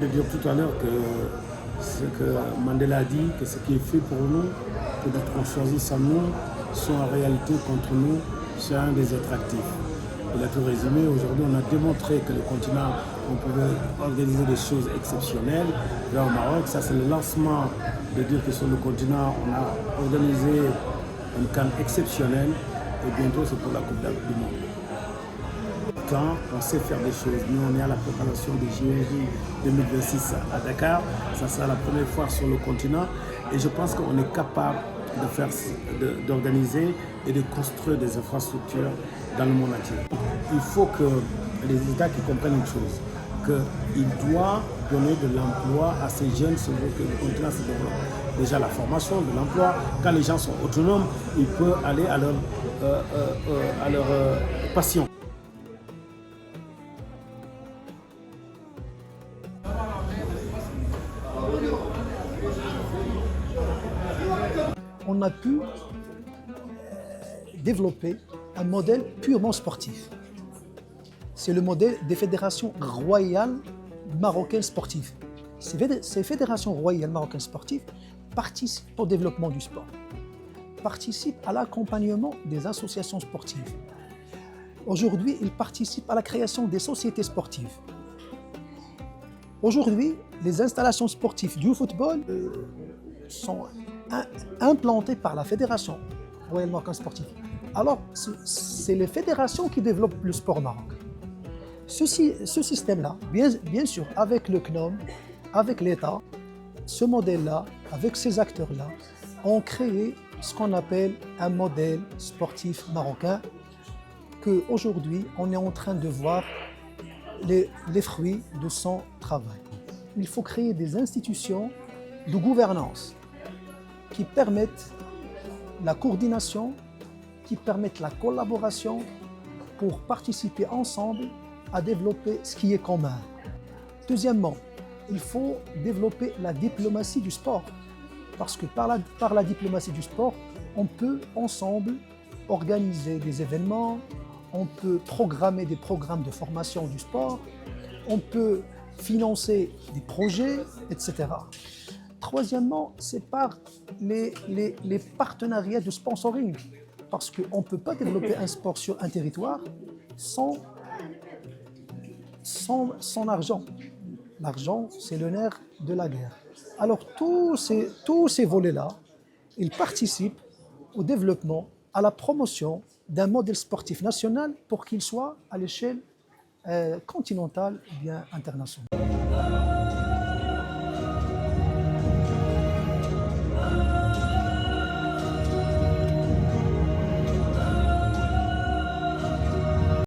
Je veux dire tout à l'heure que ce que Mandela a dit, que ce qui est fait pour nous, que d'autres ont choisi sans nous, sont en réalité contre nous, c'est un des attractifs. Il a tout résumé. Aujourd'hui, on a démontré que le continent, on pouvait organiser des choses exceptionnelles. Là, au Maroc, ça c'est le lancement de dire que sur le continent, on a organisé une CAN exceptionnelle et bientôt c'est pour la Coupe du Monde. Quand on sait faire des choses, nous on est à la préparation des JO 2026 à Dakar, ça sera la première fois sur le continent et je pense qu'on est capable d'organiser et de construire des infrastructures dans le monde entier. Il faut que les États qui comprennent une chose, qu'il doit donner de l'emploi à ces jeunes selon que le continent se développe. Déjà la formation, de l'emploi, quand les gens sont autonomes, ils peuvent aller à leur passion. On a pu développer un modèle purement sportif. C'est le modèle des fédérations royales marocaines sportives. Ces fédérations royales marocaines sportives participent au développement du sport, participent à l'accompagnement des associations sportives. Aujourd'hui, ils participent à la création des sociétés sportives. Aujourd'hui, les installations sportives du football sont implantées par la Fédération royale marocaine sportive. Alors, c'est les fédérations qui développent le sport au Maroc. Ce système-là, bien sûr, avec le CNOM, avec l'État, ce modèle-là, avec ces acteurs-là, ont créé ce qu'on appelle un modèle sportif marocain qu'aujourd'hui, on est en train de voir les fruits de son travail. Il faut créer des institutions de gouvernance qui permettent la coordination, qui permettent la collaboration pour participer ensemble à développer ce qui est commun. Deuxièmement, il faut développer la diplomatie du sport parce que par la diplomatie du sport, on peut ensemble organiser des événements, on peut programmer des programmes de formation du sport, on peut financer des projets, etc. Troisièmement, c'est par les partenariats de sponsoring, parce qu'on ne peut pas développer un sport sur un territoire sans argent. L'argent, c'est le nerf de la guerre. Alors tous ces volets-là, ils participent au développement, à la promotion d'un modèle sportif national pour qu'il soit à l'échelle continentale ou bien internationale.